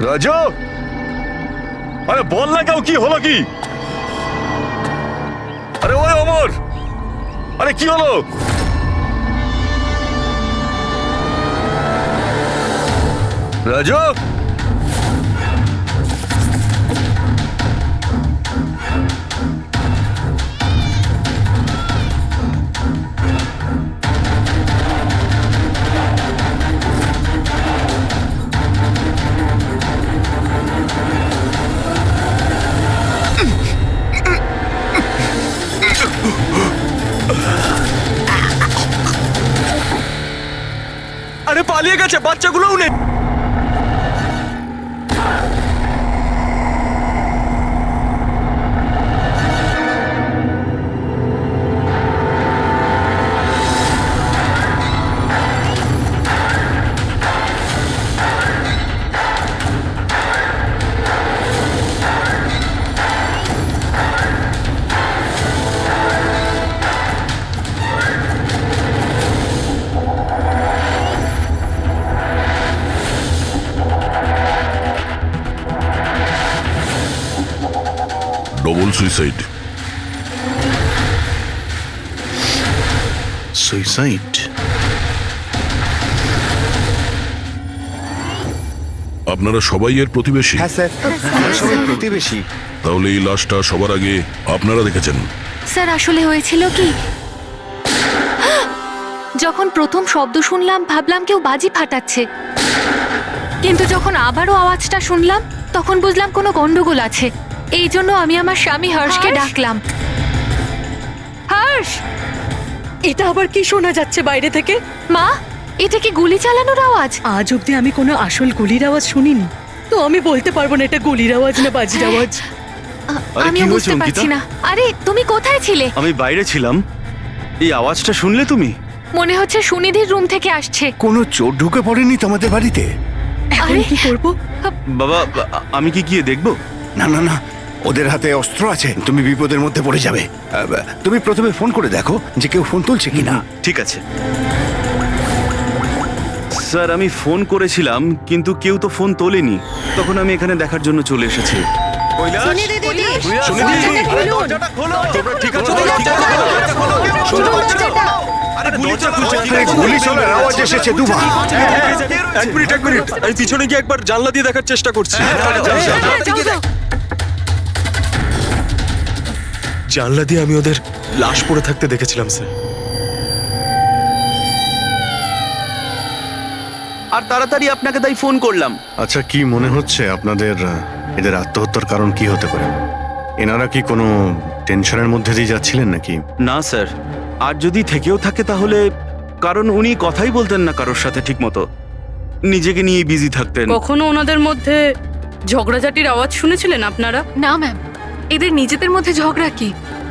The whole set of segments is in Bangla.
রাজু, আরে বল না কেউ, কি হলো কি? আরে ওই অমর, আরে কি হলো? রাজু, আরে পালিয়ে গেছে, বাচ্চাগুলোও নেই। Double suicide. সুইসাইড? আপনারা সবাই এর প্রতিবেশী? হ্যাঁ স্যার, আমরা সবাই প্রতিবেশী। তাহলে এই লাশটা সবার আগে আপনারা দেখেছেন? স্যার আসলে হয়েছিল কি, যখন প্রথম শব্দ শুনলাম ভাবলাম কেউ বাজি ফাটাচ্ছে, কিন্তু যখন আবারও আওয়াজটা শুনলাম তখন বুঝলাম কোনো গন্ডগোল আছে। এই জন্য আমি আমার স্বামী হর্ষকে ডাকলাম। হর্ষ, এটা আবার কি শোনা যাচ্ছে বাইরে থেকে? মা, এটা কি গুলি চালানোর আওয়াজ? আজ অব্দি আমি কোনো আসল গুলির আওয়াজ শুনিনি, তো আমি বলতে পারবো না এটা গুলির আওয়াজ না বাজির আওয়াজ। আরে আমিও কি বুঝতে হয়েছে, পারছি অঙ্কিতা? না। আরে তুমি কোথায় ছিলে? আমি বাইরে ছিলাম। এই আওয়াজটা শুনলে তুমি? মনে হচ্ছে সুনিধির রুম থেকে আসছে। কোনো চোর ঢুকে পড়েনি তোমাদের বাড়িতে? এখন আরে, কি করবো? বাবা, আমি কি গিয়ে দেখবো? না না না, ওদের হাতে অস্ত্র আছে, তুমি বিপদের মধ্যে পড়ে যাবে। তুমি প্রথমে ফোন করে দেখো যে কেউ ফোন তুলছে কিনা। ঠিক আছে স্যার, আমি ফোন করেছিলাম কিন্তু কেউ তো ফোন তোলেনি। তখন আমি এখানে দেখার জন্য চলে এসেছি। গুলি চলার আওয়াজ এসেছে দুবার। এক মিনিট, আমি পিছনে গিয়ে একবার জানলা দিয়ে দেখার চেষ্টা করছি। জানলা দিয়ে আমি ওদের লাশ পড়ে থাকতে দেখেছিলাম স্যার। আর তাড়াতাড়ি আপনাকে তাই ফোন করলাম। আচ্ছা, কি মনে হচ্ছে আপনাদের এদের আত্মহত্যার কারণ কি হতে পারে? এনারা কি কোনো টেনশনের মধ্যে দিয়ে যাচ্ছিলেন নাকি? না স্যার, আর যদি থেকেও থাকে তাহলে কারণ উনি কথাই বলতেন না কারোর সাথে ঠিক মতো, নিজেকে নিয়ে বিজি থাকতেন। কখনো ওনাদের মধ্যে ঝগড়াঝাটির আওয়াজ শুনেছিলেন আপনারা? না ম্যাম, এদের নিজেদের মধ্যে ঝগড়া কি?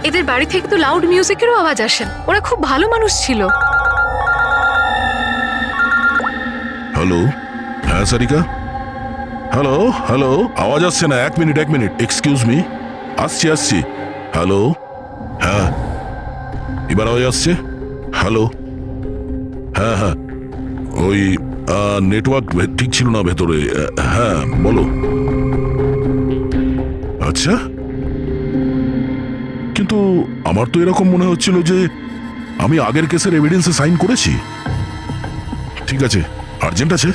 এদের বাড়ি থেকে তো লাউড মিউজিকেরও আওয়াজ আসে। ওরা খুব ভালো মানুষ ছিল। হ্যালো, হ্যাঁ সারিকা, হ্যালো হ্যালো, আওয়াজ আসছে না। এক মিনিট এক্সকিউজ মি, আসছি। হ্যালো, হ্যাঁ এবার আওয়াজ আসছে। হ্যালো, হ্যাঁ ওই নেটওয়ার্ক ঠিক ছিল না ভেতরে। হ্যাঁ বলো। আচ্ছা, কিন্তু আমার তো এরকম মনে হচ্ছিল যে আমি আগের কেসের এভিডেন্সে সাইন করেছি। ঠিক আছে, আর্জেন্ট আছে।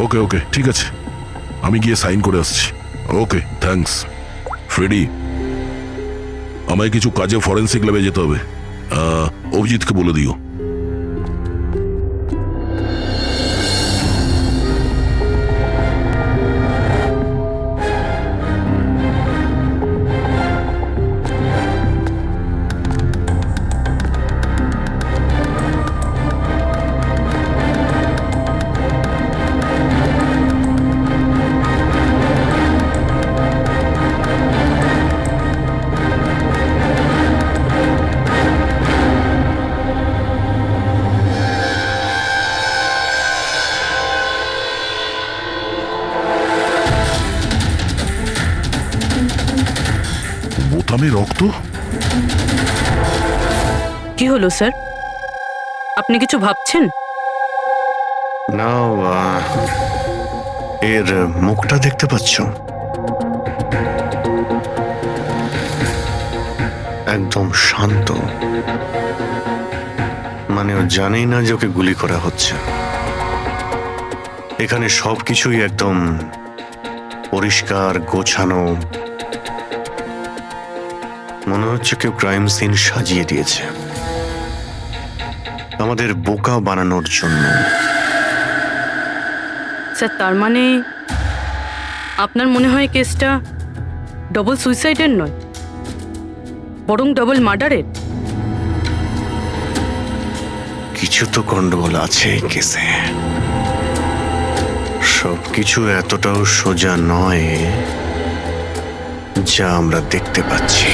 ওকে ঠিক আছে, আমি গিয়ে সাইন করে আসছি। Okay thanks. ফ্রেডি, আমায় কিছু কাজে ফরেন্সিক ল্যাবে যেতে হবে। অভিজিৎকে বলে দিও। বোতামে রক্ত? কি হলো স্যার, আপনি কিছু ভাবছেন? না, এর মুখটা দেখতে পাচ্ছ? একদম শান্ত, মানে ও জানেই না যে ওকে গুলি করা হচ্ছে। এখানে সবকিছুই একদম পরিষ্কার গোছানো, মনে হচ্ছে কেউ ক্রাইম সিন সাজিয়ে দিয়েছে আমাদের বোকা বানানোর জন্য। স্যার তার মানে আপনার মনে হয় কেসটা ডবল সুইসাইডের নয়, বরং ডবল মার্ডারের? কিছু তো গন্ডগোল আছে এই কেসে। সবকিছু এতটাও সোজা নয় যা আমরা দেখতে পাচ্ছি।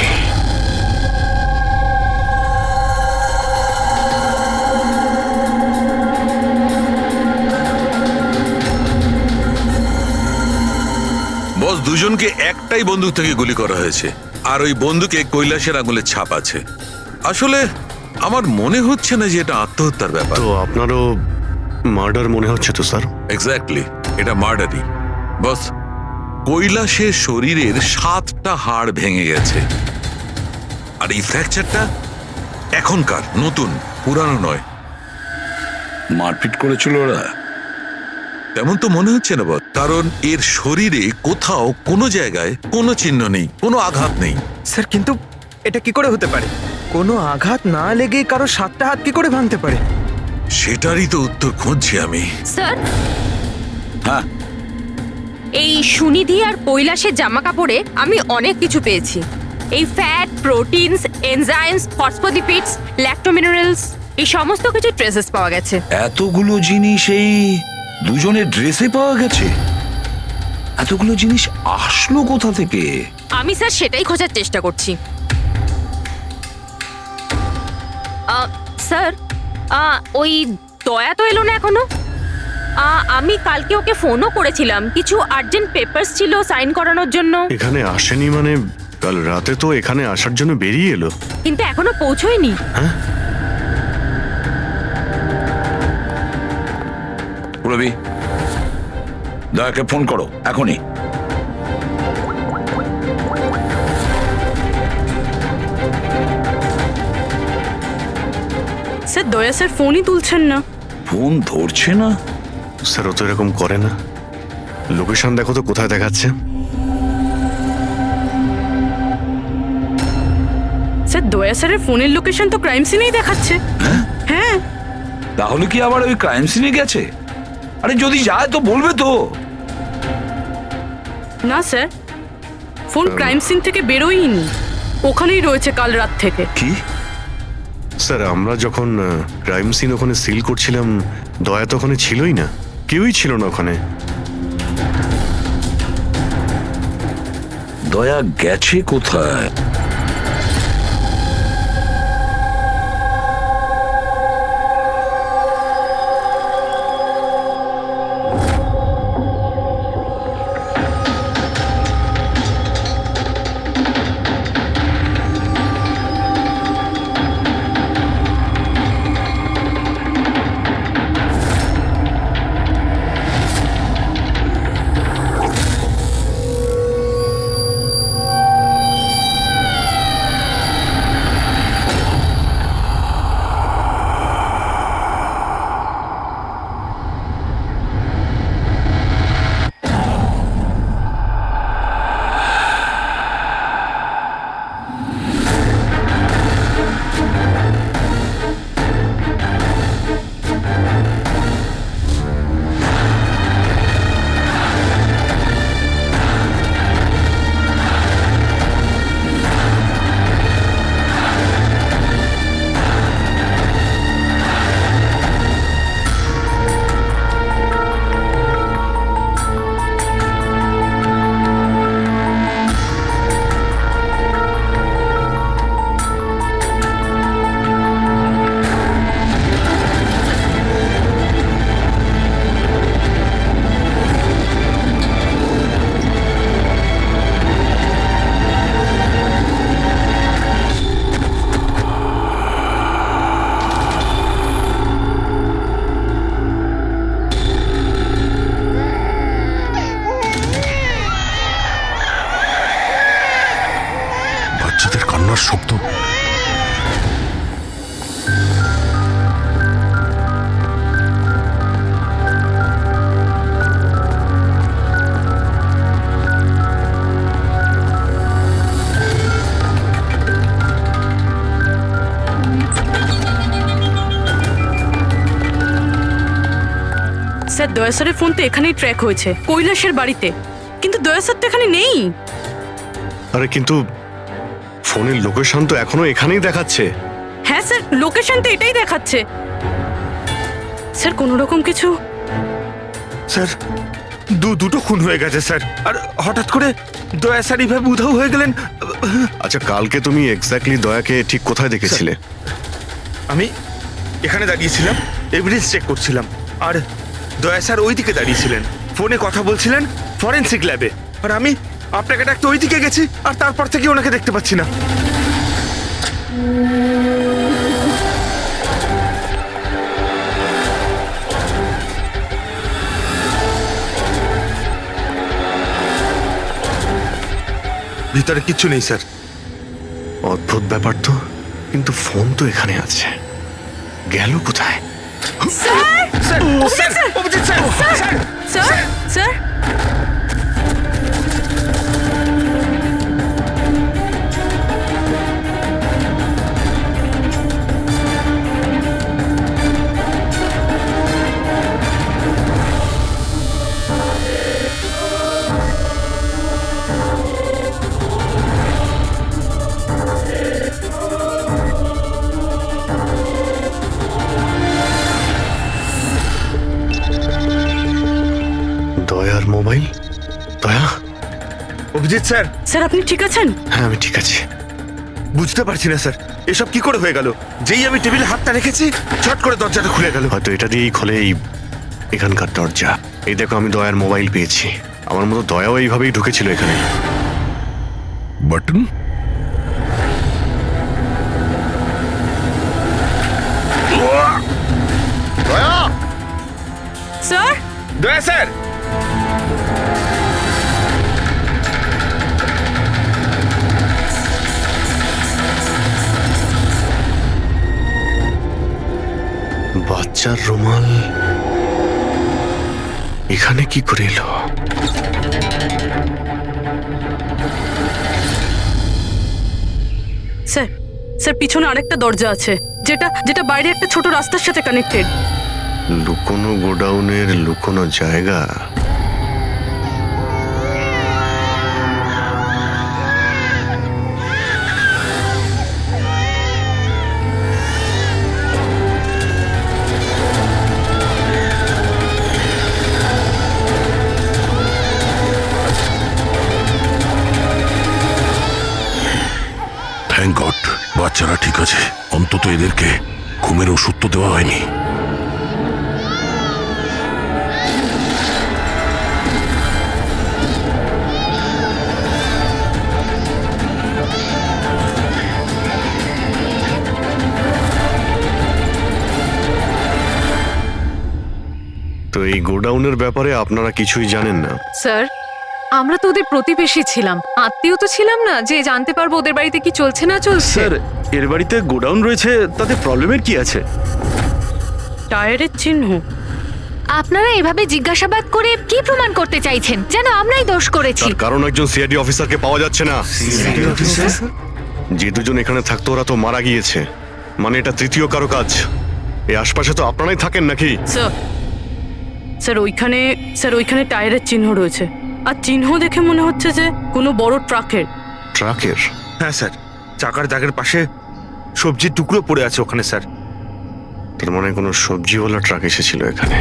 বস, দুজনকে একটাই বন্দুক থেকে গুলি করা হয়েছে, আর ওই বন্দুকে কৈলাসের আঙুলের ছাপ আছে। আসলে আমার মনে হচ্ছে না যে এটা আত্মহত্যার ব্যাপার। তো আপনারও মার্ডার মনে হচ্ছে তো স্যার? এক্স্যাক্টলি, এটা মার্ডারই। বস, কৈলাসের শরীরের 7টা হাড় ভেঙে গেছে, আর এই ফ্র্যাকচারটা এখনকার, নতুন, পুরানো নয়। মারপিট করেছিল ওরা? তেমন তো মনে হচ্ছে না বস, কারণ এর শরীরে কোথাও কোনো জায়গায় কোনো চিহ্ন নেই, কোনো আঘাত নেই। স্যার কিন্তু এটা কি করে হতে পারে? কোনো আঘাত না লেগে কারো 7টা হাত কি করে ভাঙতে পারে? সেটারই তো উত্তর খুঁজছি আমি। স্যার, হ্যাঁ, এই সুনিধি আর কৈলাসের জামা কাপড়ে আমি অনেক কিছু পেয়েছি। এই ফ্যাট, প্রোটিনস, এনজাইমস, ফসফোলিপিডস, ল্যাক্টোমিনারেলস, এই সমস্ত কিছু ট্রেসেস পাওয়া গেছে। এতগুলো জিনিস এই দুজনের ড্রেসে পাওয়া গেছে? এতগুলো জিনিস আসলো কোথা থেকে? আমি স্যার সেটাই খোঁজার চেষ্টা করছি। স্যার, ওই দয়া তো এলো না এখনো। আমি কালকে ওকে ফোনও করেছিলাম, কিছু আর্জেন্ট পেপারস ছিল সাইন করানোর জন্য। এখানে আসেনি মানে? কাল রাতে তো এখানে আসার জন্য বেরিয়ে এলো, কিন্তু এখনো পৌঁছয়নি। রবি, দয়াকে ফোন করো এখনই। স্যার দয়া স্যার ফোনই তুলছেন না। ফোন ধরছে না? স্যার ও তো এরকম করে না। লোকেশন দেখো তো কোথায় দেখাচ্ছে। স্যার দয়া স্যারের ফোনের লোকেশন তো ক্রাইম সিনেই দেখাচ্ছে। হ্যাঁ, তাহলে কি আবার ওই ক্রাইম সিনে গেছে? আরে যদি যায় তো বলবে তো। না স্যার, ফোন ক্রাইম সিন থেকে বেরোয়নি, ওখানেই রয়েছে কাল রাত থেকে। কি? স্যার আমরা যখন ক্রাইম সিন ওখানে সিল করছিলাম, দয়া তো ওখানে ছিলই না, কেউই ছিল না ওখানে। দয়া গেছে কোথায়? গলার শব্দ। স্যার দয়া স্যারের ফোন তো এখানেই ট্র্যাক হয়েছে, কৈলাসের বাড়িতে, কিন্তু দয়া স্যার তো এখানে নেই। আরে কিন্তু ফোনের লোকেশন তো এখনো এখানেই দেখাচ্ছে। হ্যাঁ স্যার, লোকেশন তো এটাই দেখাচ্ছে। স্যার কোনো রকম কিছু? স্যার দুটো খুন হয়ে গেছে স্যার, আর হঠাৎ করে দয়া স্যার এইভাবে উধাও হয়ে গেলেন। আচ্ছা, কালকে তুমি এক্স্যাক্টলি দয়াকে ঠিক কোথায় দেখেছিলে? আমি এখানে দাঁড়িয়েছিলাম, এভিডেন্স চেক করছিলাম, আর দয়া স্যার ওই দিকে দাঁড়িয়েছিলেন, ফোনে কথা বলছিলেন ফরেন্সিক ল্যাবে, আর আমি আপনাকে ডাকতে ওই দিকে গেছি, আর তারপর থেকে ওনাকে দেখতে পাচ্ছি না। ভিতরে কিচ্ছু নেই স্যার। অদ্ভুত ব্যাপার তো, কিন্তু ফোন তো এখানে আছে, গেল কোথায়? স্যার স্যার দয়ার মোবাইল। দয়া? অভিজিৎ স্যার। স্যার আপনি ঠিক আছেন? হ্যাঁ, আমি ঠিক আছি। বুঝতে পারছি না স্যার, এসব কি করে হয়ে গেল? যেই আমি টেবিলে হাতটা রেখেছি, ছট করে দরজাটা খুলে গেল। হয়তো এটা দিয়েই খোলে এখানকার দরজা। এই দেখো, আমি দয়ার মোবাইল পেয়েছি। আমার মতো দয়াও এইভাবেই ঢুকেছিল এখানে। বাটন? স্যার দয়া স্যার। বাচ্চার রুমাল এখানে কি করে এলো? স্যার স্যার পিছনে আরেকটা দরজা আছে, যেটা যেটা বাইরে একটা ছোট রাস্তার সাথে কানেক্টেড। লুকোনো গোডাউনের লুকোনো জায়গা। থ্যাংক গড, বাচ্চারা ঠিক আছে। অন্তত এদেরকে ঘুমের ওষুধ তো দেওয়া হয়নি। তো এই গোডাউনের ব্যাপারে আপনারা কিছুই জানেন না? স্যার, আমরা তো ওদের প্রতিবেশী ছিলাম, আত্মীয় তো ছিলাম না যে জানতে পারবো ওদের বাড়িতে কি চলছে না চলছে। স্যার এর বাড়িতে গোডাউন রয়েছে, তাতে প্রবলেমের কি আছে? টায়ারের চিহ্ন। আপনারা এভাবে জিজ্ঞাসাবাদ করে কি প্রমাণ করতে চাইছেন? যেন আমরাই দোষ করেছি। তার কারণ একজন সিআইডি অফিসারকে পাওয়া যাচ্ছে না। যে দুজন এখানে থাকতো ওরা তো মারা গিয়েছে, মানে এটা তৃতীয় কারো কাজ। এই আশপাশে তো আপনারাই থাকেন নাকি? স্যার ওইখানে টায়ারের চিহ্ন রয়েছে, আর চিহ্ন দেখে মনে হচ্ছে যে কোনো বড় ট্রাকের। ট্রাকের? হ্যাঁ স্যার, চাকার দাগের পাশে সবজির টুকরো পড়ে আছে ওখানে স্যার। তার মানে কোনো সবজিওয়ালা ট্রাক এসেছিল এখানে।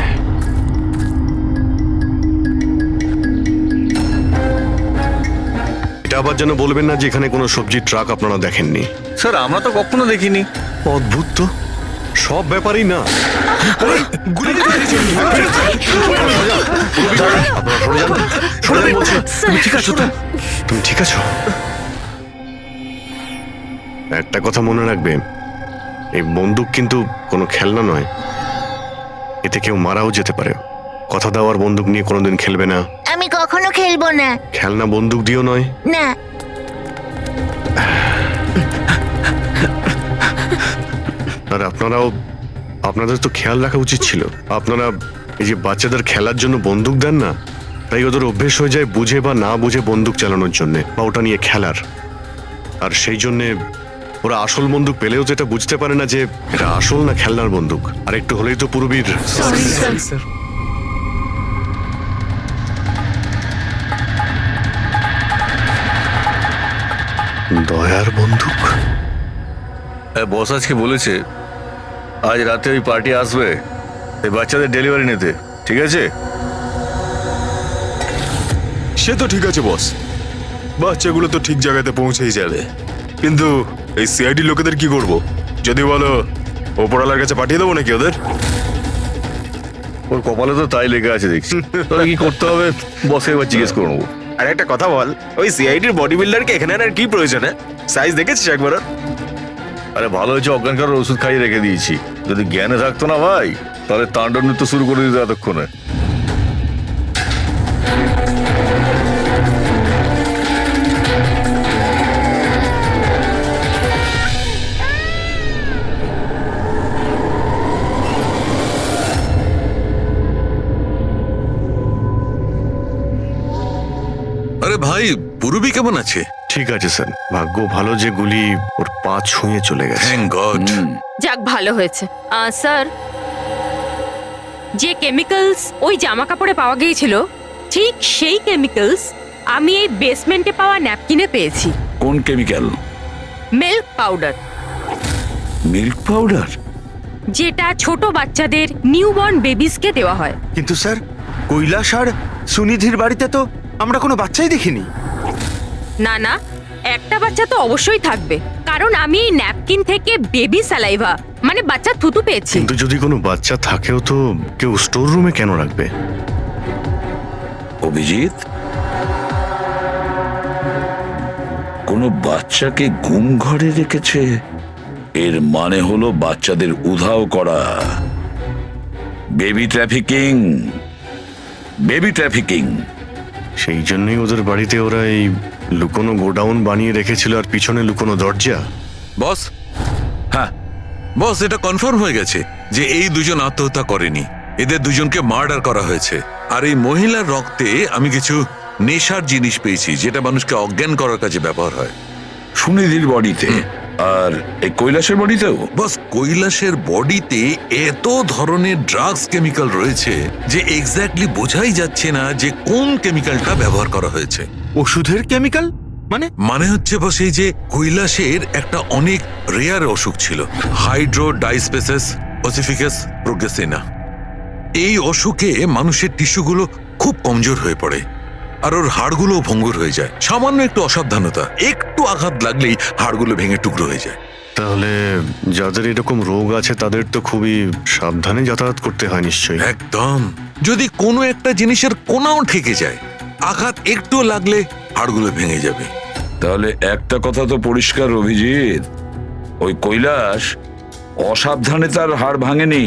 এটা আবার যেন বলবেন না যে এখানে কোনো সবজির ট্রাক আপনারা দেখেননি। স্যার আমরা তো কখনো দেখিনি। অদ্ভুত তো, সব ব্যাপারই না। তুমি ঠিক আছো তো? তুমি ঠিক আছো? একটা কথা মনে রাখবে, এই বন্দুক কিন্তু কোনো খেলনা নয়, এতে কেউ মারাও যেতে পারে। কথা দেওয়ার বন্দুক নিয়ে কোনোদিন খেলবে না। আমি কখনো খেলবো না। খেলনা বন্দুক দিও নয়। না। আর আপনাদের তো খেয়াল রাখা উচিত ছিল। আপনারা এই যে বাচ্চাদের খেলার জন্য বন্দুক দেন না, তাই ওদের অভ্যেস হয়ে যায় বুঝে বা না বুঝে বন্দুক চালানোর জন্য বা ওটা নিয়ে খেলার। আর সেই জন্যে ওরা আসল বন্দুক পেলেও তো এটা বুঝতে পারে না যে এটা আসল না খেলনার বন্দুক। আর একটু হলেই তো পুরবীর স্যার দয়ার বন্দুক। বস আজকে বলেছে আজ রাতে ওই পার্টি আসবে এই বাচ্চাদের ডেলিভারি নিতে, ঠিক আছে? সে তো ঠিক আছে বস, বাচ্চাগুলো তো ঠিক জায়গাতে পৌঁছেই যাবে। কিন্তু এই সিআইডি লোকেদের কি করব? যদি বলো ওপরওয়ালার কাছে পাঠিয়ে দেবো নাকি ওদের? ওর কপালে তো তাই লেগে আছে দেখছি। তবে কি করতে হবে বসকে একবার জিজ্ঞেস করে নেবো। আর একটা কথা বল, ওই সিআইডির বডি বিল্ডারকে এখানে আর কি প্রয়োজন? সাইজ দেখেছিস একবার? আরে ভালো হয়েছে অজ্ঞান করার ওষুধ খাইয়ে রেখে দিয়েছি। যদি জ্ঞানে থাকতো না ভাই, তাহলে তাণ্ডব নৃত্য শুরু করে দিত এতক্ষণে। আরে ভাই, পুরবী কেমন আছে? ঠিক আছে স্যার, ভাগ্য ভালো যে গুলি ওর পা ছুঁয়ে চলে গেছে। Thank god. যাক ভালো হয়েছে। স্যার, যে কেমিক্যালস ওই জামা কাপড়ে পাওয়া গিয়েছিল ঠিক সেই কেমিক্যালস আমি এই বেসমেন্টে পাওয়া ন্যাপকিনে পেয়েছি। কোন chemical? Milk powder, milk powder? যেটা ছোট বাচ্চাদের নিউবর্ন বেবিসকে দেওয়া হয়। কিন্তু স্যার, কৈলাস আর সুনিধির বাড়িতে তো আমরা কোনো বাচ্চাই দেখিনি। না না, একটা বাচ্চা তো অবশ্যই থাকবে, কারণ আমি এই ন্যাপকিন থেকে বেবি স্যালাইভা মানে বাচ্চার থুতু পেয়েছি। কিন্তু যদি কোনো বাচ্চা থাকেও তো কেউ স্টোর রুমে কেন রাখবে? অভিজিৎ, কোনো বাচ্চাকে গুম ঘরে রেখেছে, এর মানে হলো বাচ্চাদের উধাও করা। Baby trafficking, baby trafficking. সেই জন্যই ওদের বাড়িতে ওরা এই লুকোনো গোডাউন বানিয়ে রেখেছিল আর পিছনে লুকোনো দরজা। বস, হ্যাঁ বস, এটা কনফার্ম হয়ে গেছে যে এই দুজন আত্মহত্যা করেনি, এদের দুজনকে মার্ডার করা হয়েছে। আর এই মহিলার রক্তে আমি কিছু নেশার জিনিস পেয়েছি যেটা মানুষকে অজ্ঞান করার কাজে ব্যবহার হয়। সুনিধির বডিতে আর এই কৈলাসের বডিতেও? বস, কৈলাসের বডিতে এত ধরনের ড্রাগস কেমিক্যাল রয়েছে যে এক্স্যাক্টলি বোঝাই যাচ্ছে না যে কোন কেমিক্যালটা ব্যবহার করা হয়েছে। ওষুধের কেমিক্যাল মানে হচ্ছে বস, এই যে কৈলাসের একটা অনেক রেয়ার অসুখ ছিল, হাইড্রোডাইস্পেসিস ওসিফিকাস প্রোগ্রেসিনা। এই অসুখে মানুষের টিস্যুগুলো খুব কমজোর হয়ে পড়ে আর ওর হাড়গুলো ভঙ্গুর হয়ে যায়। সামান্য একটু অসাবধানতা, একটু আঘাত লাগলেই হাড়গুলো ভেঙে টুকরো হয়ে যায়। তাহলে যাদের এরকম রোগ আছে তাদের তো খুবই সাবধানে যাতায়াত করতে হয় নিশ্চয়ই। একদম। যদি কোনো একটা জিনিসের কোনাও ঠেকে যায়, আঘাত একটু লাগলে হাড়গুলো ভেঙে যাবে। তাহলে একটা কথা তো পরিষ্কার অভিজিৎ, ওই কৈলাস অসাবধানে তার হাড় ভাঙেনি,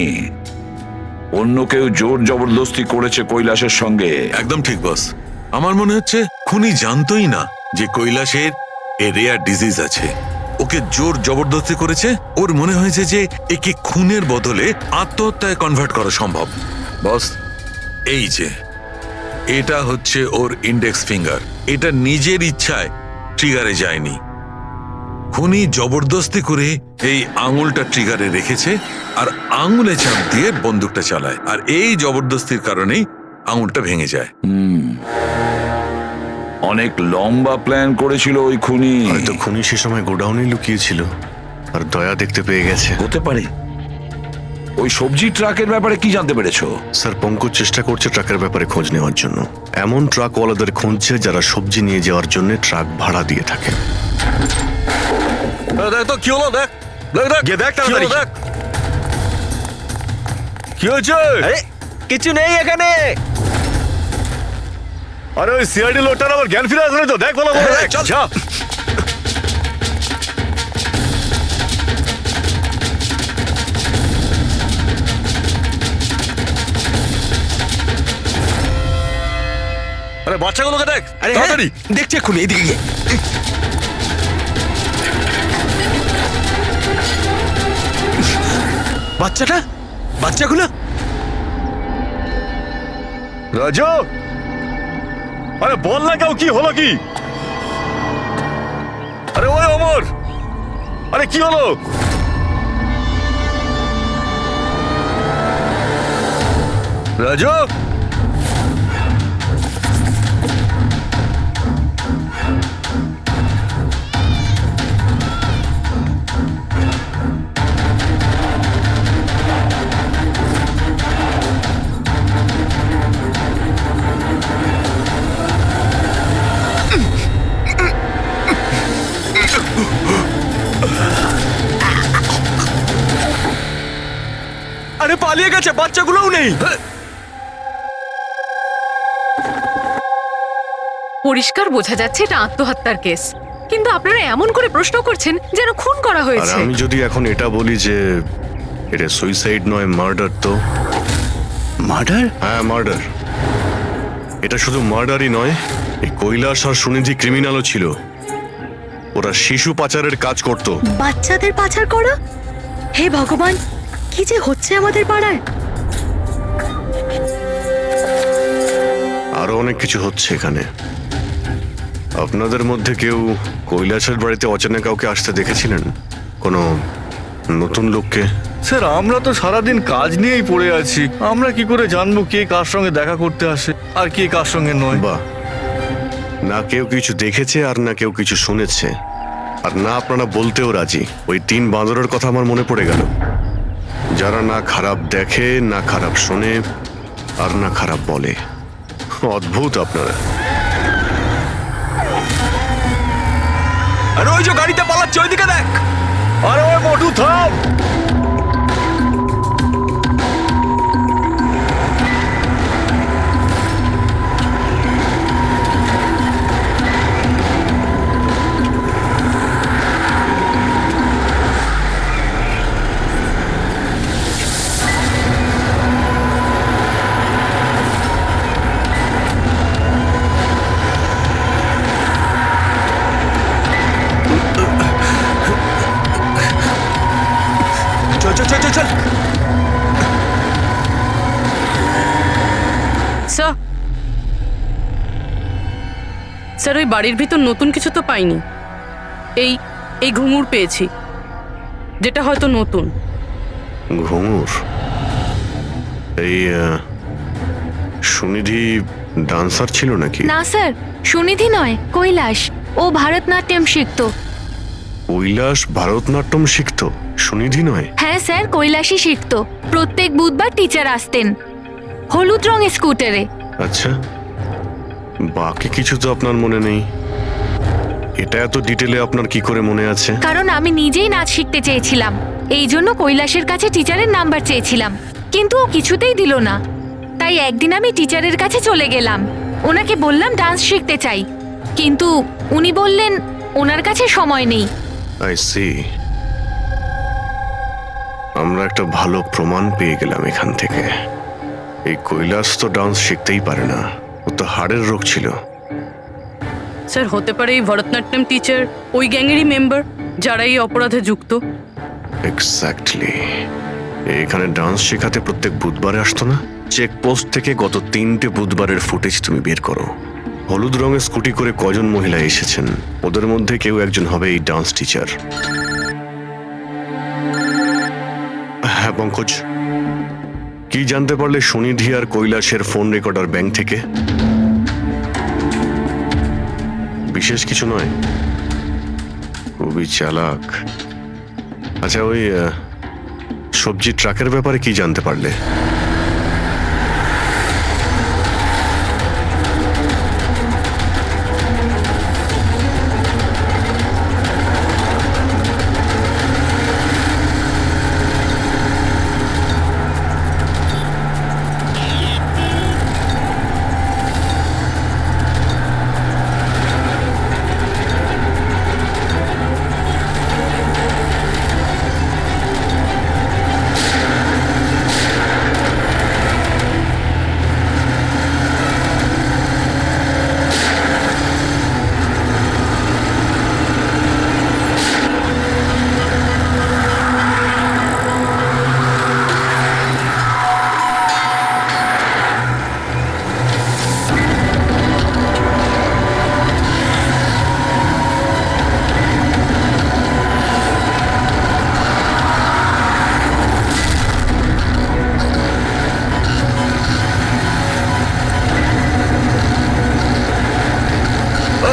অন্য কেউ জোর জবরদস্তি করেছে কৈলাসের সঙ্গে। একদম ঠিক বস, আমার মনে হচ্ছে খুনি জানতোই না যে কৈলাসের রেয়ার ডিজিজ আছে। ওকে জোর জবরদস্তি করেছে, ওর মনে হয়েছে যে একে খুনের বদলে আত্মহত্যায় কনভার্ট করা সম্ভব। বস, এই যে এটা হচ্ছে ওর ইন্ডেক্স ফিঙ্গার, এটা নিজের ইচ্ছায় ট্রিগারে যায়নি। খুনি জবরদস্তি করে এই আঙুলটা ট্রিগারে রেখেছে আর আঙুলে চাপ দিয়ে বন্দুকটা চালায়, আর এই জবরদস্তির কারণেই আঙুলটা ভেঙে যায়। অনেক লম্বা প্ল্যান করেছিল ওই খুনি। হয়তো খুনি সে সময় গোডাউনে লুকিয়েছিল আর দয়া দেখতে পেয়ে গেছে। হতে পারে। ওই সবজি ট্রাকের ব্যাপারে কি জানতে পেরেছো? স্যার, পঙ্কজ চেষ্টা করছে ট্রাকের ব্যাপারে খোঁজ নেওয়ার জন্য। এমন ট্রাকওয়ালাদের খুঁজছে যারা সবজি নিয়ে যাওয়ার জন্য ট্রাক ভাড়া দিয়ে থাকে। দেখ তো কি হলো, দেখ দেখ দেখ গিয়ে দেখ কি হলো, তাড়াতাড়ি। দেখ কি হয়েছে। আরে কিছু নেই এখানে। আরে ওই সিআইডি লোকটার আবার জ্ঞান ফিরে আসলে তো, দেখ ভালো করে, দেখ চল। আরে বাচ্চাগুলোকে দেখ আরে তাড়াতাড়ি। দেখছি এক্ষুনি, এদিকে গিয়ে। বাচ্চাগুলো রাজু, আরে বল না কেউ, কি হলো কি? আরে ওই অমর, আরে কি হলো? রাজু, আরে পালিয়ে গেছে, বাচ্চাগুলোও নেই। পরিষ্কার বোঝা যাচ্ছে এটা আত্মহত্যার কেস, কিন্তু আপনারা এমন করে প্রশ্ন করছেন যেন খুন করা আর হয়েছে। আমি যদি এখন এটা বলি যে এটা সুইসাইড নয় মার্ডার, তো মার্ডার? হ্যাঁ মার্ডার। এটা শুধু মার্ডারই নয়, এই কৈলাস আর সুনিধি ক্রিমিনালও ছিল। ওরা শিশু পাচারের কাজ করত। বাচ্চাদের পাচার করা? হে ভগবান, কি যে হচ্ছে আমাদের পাড়ায়। আরো অনেক কিছু হচ্ছে এখানে। আপনাদের মধ্যে কেউ কৈলাসের বাড়িতে অচেনা কাউকে আসতে দেখেছিলেন? কোনো নতুন লোককে? স্যার আমরা তো সারাদিন কাজ নিয়েই পড়ে আছি, আমরা কি করে জানবো কে কার সঙ্গে দেখা করতে আসে আর কে কার সঙ্গে নয়? বাহ, না কেউ কিছু দেখেছে আর না কেউ কিছু শুনেছে, আর না আপনারা বলতেও রাজি। ওই 3 বাঁদরের কথা আমার মনে পড়ে গেল, যারা না খারাপ দেখে, না খারাপ শোনে, আর না খারাপ বলে। অদ্ভুত আপনারা। আরে ওই যে গাড়িতে পালাচ্ছে, ওইদিকে দেখ। আরে ওই মোটু থাম! চল চল চল চল চল। স্যার, স্যার ওই বাড়ির ভিতর নতুন কিছু তো পাইনি। এই এই ঘুঙুর পেয়েছি, যেটা হয়তো নতুন। ঘুঙুর? এই সুনিধি ডান্সার ছিল নাকি? না স্যার, সুনিধি নয়, কৈলাস। ও ভারতনাট্যম শিখতো। কৈলাস ভারতনাট্যম শিখতো, সুনিধি নয়? হ্যাঁ স্যার, কৈলাসই শিখতো। প্রত্যেক বুধবার টিচার আসতেন হলুদ রঙের স্কুটারে। আচ্ছা, বাকি কিছু তো আপনার মনে নেই। এটা এত ডিটেলে আপনার কি করে মনে আছে? কারণ আমি নিজেই নাচ শিখতে চেয়েছিলাম, এই জন্য কৈলাসের কাছে টিচারের নাম্বার চেয়েছিলাম, কিন্তু ও কিছুতেই দিল না। তাই একদিন আমি টিচারের কাছে চলে গেলাম, ওনাকে বললাম ডান্স শিখতে চাই, কিন্তু উনি বললেন ওনার কাছে সময় নেই। I see. আমরা একটা ভালো প্রমাণ পেয়ে গেলাম এখান থেকে। এই কৈলাস তো ডান্স শিখতেই পারে না, ও তো হাড়ের রোগ ছিল। স্যার হতে পারে এই ভরতনাট্যম টিচার ওই গ্যাংয়েরই মেম্বার যারা এই অপরাধে যুক্ত। এক্স্যাক্টলি। এখানে ডান্স শেখাতে প্রত্যেক বুধবারে আসতো না? চেকপোস্ট থেকে গত 3টে বুধবারের ফুটেজ তুমি বের করো। হলুদ রঙের স্কুটি করে কজন মহিলা এসেছেন, ওদের মধ্যে কেউ একজন হবে এই ডান্স টিচার। হ্যাঁ পঙ্কজ, কি জানতে পারলে সুনিধি আর কৈলাসের ফোন রেকর্ডার ব্যাংক থেকে? বিশেষ কিছু নয়, খুবই চালাক। আচ্ছা, ওই সবজি ট্রাকের ব্যাপারে কি জানতে পারলে?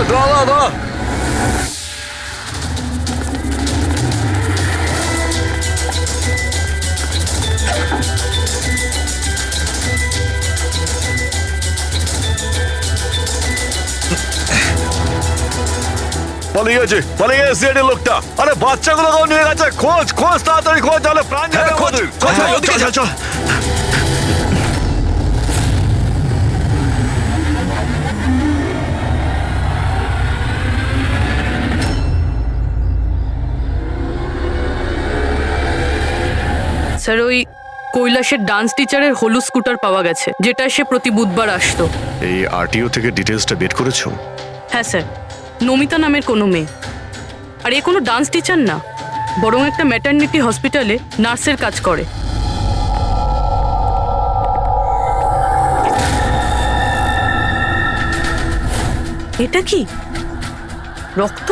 দাঁড়া। পালিয়ে গেছে সিআইডি লোকটা। আরে বাচ্চাগুলোকেও নিয়ে গেছে। খোঁজ তাড়াতাড়ি খোঁজ, তাহলে প্রাণ যাবে আমাদের। চল স্যার, ওই কৈলাসের ডান্স টিচারের হলুদ স্কুটার পাওয়া গেছে, যেটা সে প্রতি বুধবার আসতো। এই আরটিও থেকে ডিটেলসটা বের করেছো? হ্যাঁ স্যার, নমিতা নামের কোনো মেয়ে। আর এ কোনো ডান্স টিচার না, বরং একটা ম্যাটারনিটি হসপিটালে নার্সের কাজ করে। এটা কি রক্ত?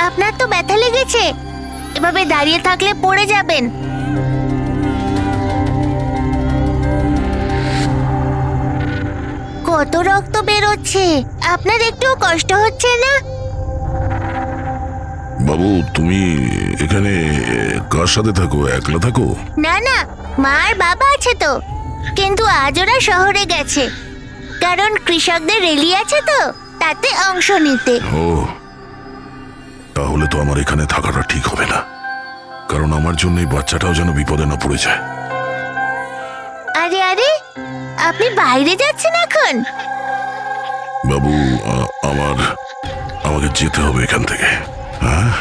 আপনার তো ব্যথা লেগেছে, এভাবে দাঁড়িয়ে থাকলে পড়ে যাবেন। কত রক্ত বেরোচ্ছে, আপনার একটুও কষ্ট হচ্ছে না? বাবু, তুমি এখানে কার সাথে থাকো? একলা থাকো? না না, মা আর বাবা আছে তো, কিন্তু আজ ওরা শহরে গেছে, কারণ কৃষকদের র্যালি আছে তো, তাতে অংশ নিতে। ও, তাহলে তো আমার এখানে থাকাটা ঠিক হবে না, কারণ আমার জন্য এই বাচ্চাটাও যেন বিপদে না পড়ে যায়। আরে আরে, আপনি বাইরে যাচ্ছেন এখন? বাবু, আমাকে যেতে হবে এখান থেকে। হ্যাঁ,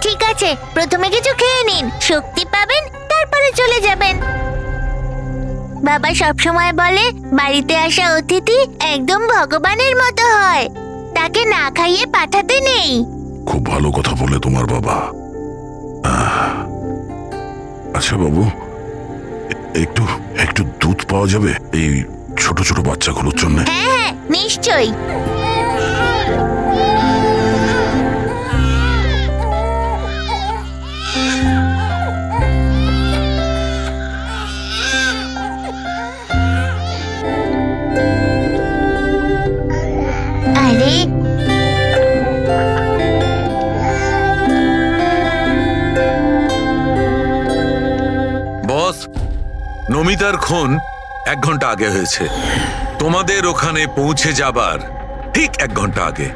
ঠিক আছে, প্রথমে কিছু খেয়ে নিন, শক্তি পাবেন, তারপরে চলে যাবেন। বাবা সবসময় বলে বাড়িতে আসা অতিথি একদম ভগবানের মতো হয়, তাকে না খাইয়ে পাঠাতে নেই। খুব ভালো কথা বলে তোমার বাবা। আচ্ছা বাবু, একটু একটু দুধ পাওয়া যাবে এই ছোট ছোট বাচ্চাগুলোর জন্য? হ্যাঁ হ্যাঁ, নিশ্চয়ই। আরে বস, নমিতার খুন 1 ঘন্টা আগে হয়েছে, তোমাদের ওখানে পৌঁছে যাবার ঠিক 1 ঘন্টা আগে।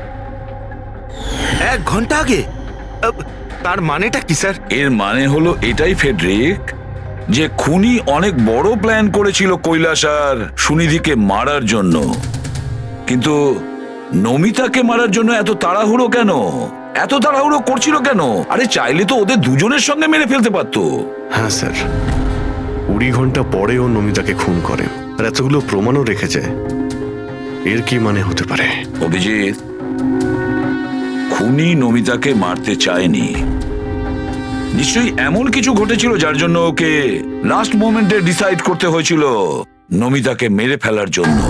1 ঘন্টা আগে? তার মানেটা কি স্যার? এর মানে হলো এটাই ফেডরিক, যে খুনি অনেক বড় প্ল্যান করেছিল কৈলাস আর সুনিধিকে মারার জন্য, কিন্তু নমিতাকে মারার জন্য এত তাড়াহুড়ো কেন? এত তাড়াহুড়ো করছিল কেন? আরে চাইলে তো ওদের দুজনের সঙ্গে মেরে ফেলতে পারতো। হ্যাঁ স্যার, 20 ঘন্টা পরেও নমিতাকে খুন করে, আর এতগুলো প্রমাণও রেখেছে। এর কি মানে হতে পারে? অভিজিৎ, খুনি নমিতাকে মারতে চায়নি। নিশ্চয়ই এমন কিছু ঘটেছিল যার জন্য ওকে লাস্ট মোমেন্টে ডিসাইড করতে হয়েছিল নমিতাকে মেরে ফেলার জন্য।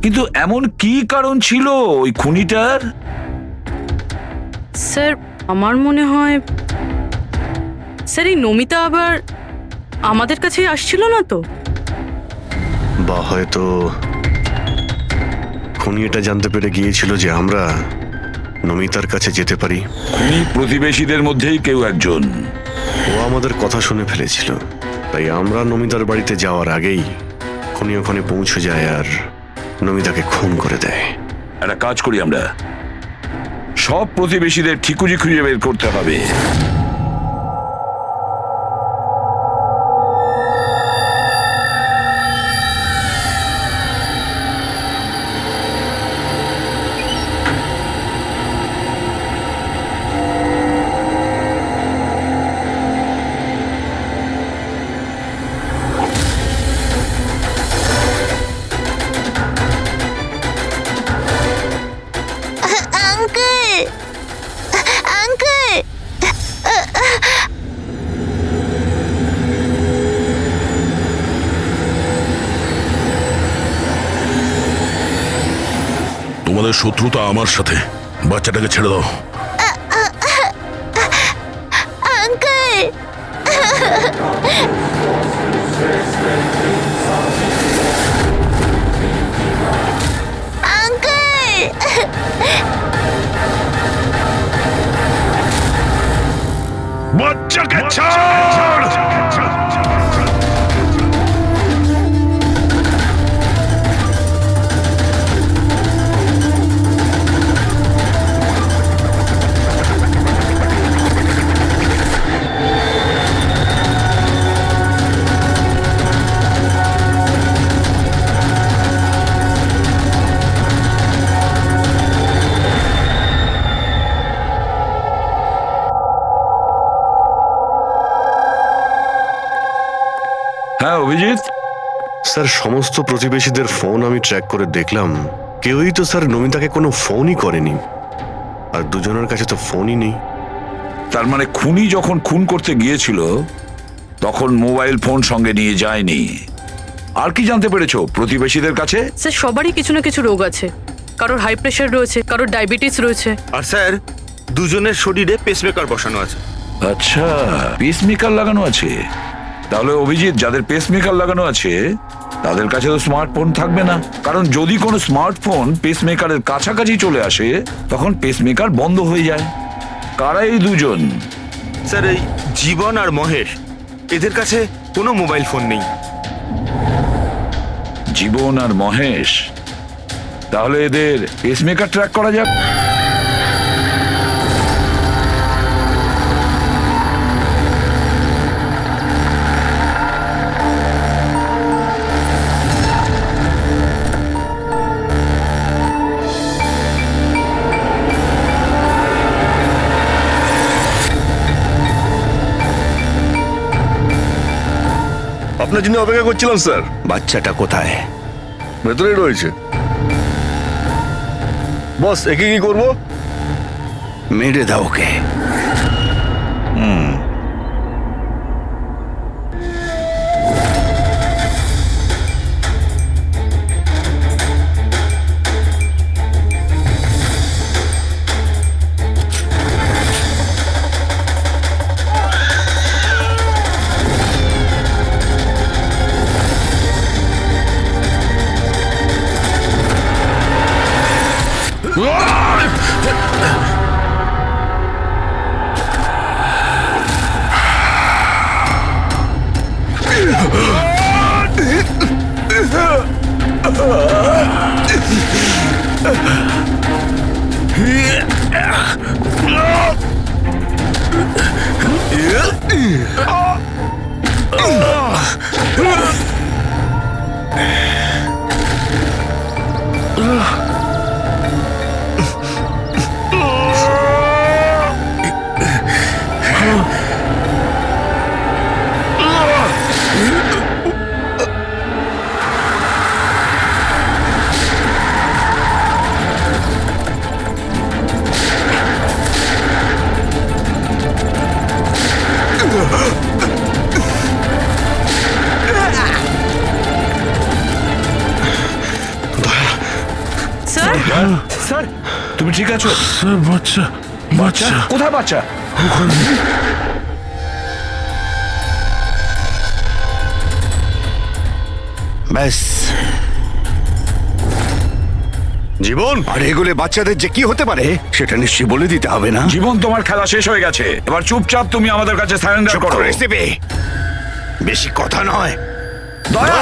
কিন্তু এমন কি কারণ ছিল ওই খুনিটার? স্যার আমার মনে হয় স্যার এই নমিতা আবার আমাদের কাছেই আসছিল না তো? বা হয়তো খুনি এটা জানতে পেরে গিয়েছিল যে আমরা নমিতার কাছে যেতে পারি। খুনি প্রতিবেশীদের মধ্যেই কেউ একজন। ও আমাদের কথা শুনে ফেলেছিল, তাই আমরা নমিতার বাড়িতে যাওয়ার আগেই খুনি ওখানে পৌঁছে যায় আর নমিতাকে খুন করে দেয়। একটা কাজ করি, আমরা সব প্রতিবেশীদের ঠিকুজি খুঁজে বের করতে হবে। আঙ্কেল, আঙ্কেল, তোমাদের শত্রুতা আমার সাথে, বাচ্চাটাকে ছেড়ে দাও। আঙ্কেল, আঙ্কেল, বাচ্চাকে ছাড়! হ্যাঁ অভিজিৎ, স্যার, সমস্ত প্রতিবেশীদের ফোন আমি ট্র্যাক করে দেখলাম, কেউই তো স্যার নমিতাকে কোনো ফোনই করেনি, আর দুজনের কাছে তো ফোনই নেই। তার মানে খুনি যখন খুন করতে গিয়েছিল তখন মোবাইল ফোন সঙ্গে নিয়ে যায়নি। আর কি জানতে পেরেছো প্রতিবেশীদের কাছে? স্যার সবারই কিছু না কিছু রোগ আছে, কারোর হাই প্রেশার রয়েছে, কারোর ডায়াবেটিস রয়েছে। আর স্যার, দুজনের শরীরে পেসমেকার বসানো আছে। আচ্ছা, পেসমেকার লাগানো আছে। তাহলে অভিজিৎ, যাদের পেসমেকার লাগানো আছে তাদের কাছে তো স্মার্টফোন থাকবে না, কারণ যদি কোনো স্মার্টফোন পেসমেকারের কাছাকাছি চলে আসে তখন পেসমেকার বন্ধ হয়ে যায়। কারা এই দুজন? স্যার, এই জীবন আর মহেশ, এদের কাছে কোনো মোবাইল ফোন নেই। জীবন আর মহেশ? তাহলে এদের পেসমেকার ট্র্যাক করা যাক। আপনার জন্য অপেক্ষা করছিলাম স্যার। বাচ্চাটা কোথায়? ভেতরেই রয়েছে। বস, একে কি করবো? মেরে দাও ওকে। স্যার স্যার তুমি ঠিক আছো? স্যার বাচ্চা বাচ্চা কোথায় বাচ্চা? ব্যাস, জীবন, আর এগুলো বাচ্চাদের যে কি হতে পারে সেটা নিশ্চয়ই বলে দিতে হবে না? জীবন, তোমার খেলা শেষ হয়ে গেছে। এবার চুপচাপ তুমি আমাদের কাছে সারেন্ডার করো। রেসিপি বেশি কথা নয়। দয়া,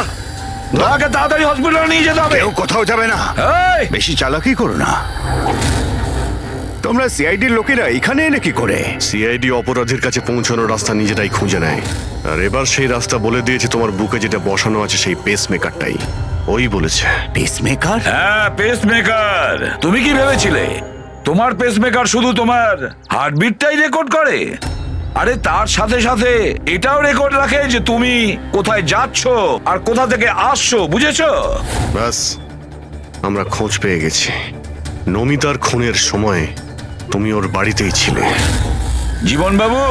দয়াকে তাড়াতাড়ি হসপিটালে নিয়ে যেতে হবে। কেউ কোথাও যাবে না। এই, বেশি চালাকি করো না। তোমরা সিআইডির লোকেরা এখানে এলে কি করে? সিআইডি অপরাধীর কাছে পৌঁছানোর রাস্তা নিজেরাই খুঁজে নেয়, আর এবার সেই রাস্তা বলে দিয়েছে তোমার বুকে যেটা বসানো আছে সেই পেসমেকারটাই। ওই বলেছে। পেসমেকার? হ্যাঁ, পেসমেকার। তুমি কি ভেবেছিলে তোমার পেসমেকার শুধু তোমার হার্টবিটটাই রেকর্ড করে? আরে তার সাথে সাথে এটাও রেকর্ড রাখে যে তুমি কোথায় যাচ্ছ আর কোথা থেকে আসছো, বুঝেছো? ব্যাস, আমরা খোঁজ পেয়ে গেছি। নমিতার খুনের সময় তুমি ওর বাড়িতেই ছিলে। জীবন বাবু,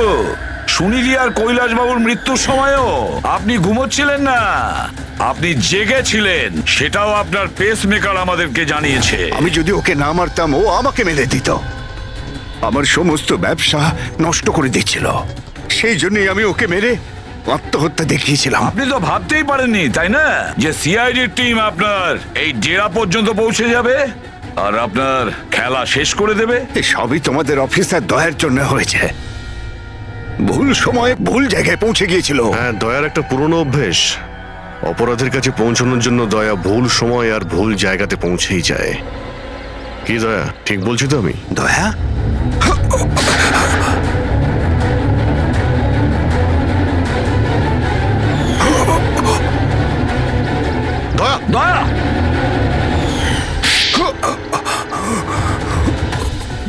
সুনিধি আর কৈলাস বাবুর মৃত্যুর সময়ও আপনি ঘুমোচ্ছিলেন না, আপনি জেগেছিলেন। সেটাও আপনার পেসমেকার আমাদেরকে জানিয়েছে। আমি যদি ওকে না মারতাম ও আমাকে মেরে দিত। আমার সমস্ত ব্যবসা নষ্ট করে দিচ্ছিল। সেই জন্যই আমি ওকে মেরে আত্মহত্যা দেখিয়েছিলাম। আপনি তো ভাবতেই পারেননি, তাই না, যে সিআইডির টিম আপনার এই ডেরা পর্যন্ত পৌঁছে যাবে আর আপনার খেলা শেষ করে দেবে। সবই তোমাদের অফিসার দয়ার জন্য হয়েছে। ভুল সময়ে ভুল জায়গায় পৌঁছে গিয়েছিল। হ্যাঁ, দয়ার একটা পুরনো অভ্যেস। অপরাধের কাছে পৌঁছানোর জন্য দয়া ভুল সময় আর ভুল জায়গাতে পৌঁছেই যায়। কি দয়া, ঠিক বলছি তো আমি? দয়া, দয়া, দয়া,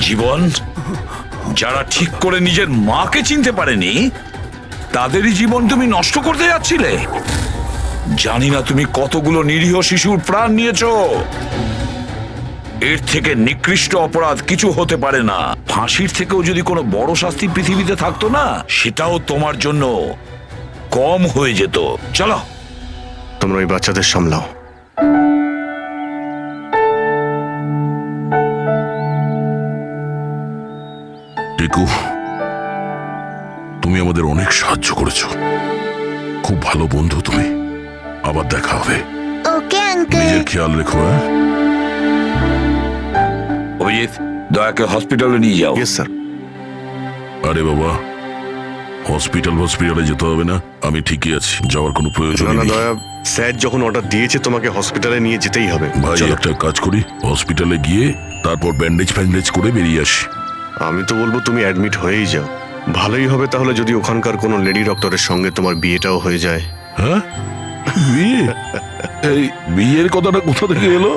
জীবন, যারা ঠিক করে নিজের মাকে চিনতে পারেনি তাদেরই জীবন তুমি নষ্ট করতে যাচ্ছিলে। জানি না তুমি কতগুলো নিরীহ শিশুর প্রাণ নিয়েছো। এর থেকে নিকৃষ্ট অপরাধ কিছু হতে পারে না। ফাঁসির থেকেও যদি কোনো বড় শাস্তি পৃথিবীতে থাকতো না, সেটাও তোমার জন্য কম হয়ে যেত। চলো, তোমরা ওই বাচ্চাদের সামলাও। টিকু, তুমি আমাদের অনেক সাহায্য করেছো। খুব ভালো বন্ধু তুমি। আবার দেখা হবে। Okay uncle. নিজের খেয়াল রেখো। হ্যাঁ, অভিজিৎ, দয়াকে হসপিটালে নিয়ে যাও। Yes sir. আরে বাবা, হসপিটালে যেতে হবে না, আমি ঠিকই আছি, যাওয়ার কোনো প্রয়োজন না না নেই। দয়া, স্যার যখন অর্ডার দিয়েছে তোমাকে হসপিটালে নিয়ে যেতেই হবে। ভাই, চলো। একটা কাজ করি, হসপিটালে গিয়ে তারপর ব্যান্ডেজ করে বেরিয়ে আসি। আমি তো বলবো তুমি অ্যাডমিট হয়েই যাও। ভালোই হবে তাহলে যদি ওখানকার কোনো লেডি ডক্টরের সঙ্গে তোমার বিয়েটাও হয়ে যায়। হ্যাঁ, বিয়ে? এই বিয়ের কথাটা কোথা থেকে এলো?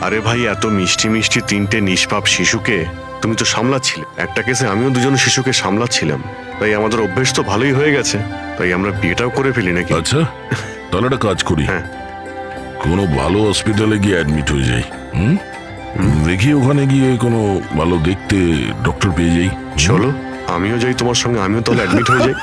আরে ভাই, এত মিষ্টি মিষ্টি তিনটে নিষ্পাপ শিশুকে তুমি তো সামলাচ্ছিলে। একটা কেসে আমিও দুজন শিশুকে সামলাচ্ছিলাম। তাই আমাদের অভ্যেস তো ভালোই হয়ে গেছে। তাই আমরা বিয়েটাও করে ফেলি নাকি? আচ্ছা, তাহলে একটা কাজ করি, হ্যাঁ। কোনো ভালো হসপিটালে গিয়ে অ্যাডমিট হয়ে যাই। দেখি ওখানে গিয়ে কোনো ভালো দেখতে ডক্টর পেয়ে যাই। চলো, আমিও যাই তোমার সঙ্গে, আমিও তাহলে অ্যাডমিট হয়ে যাই।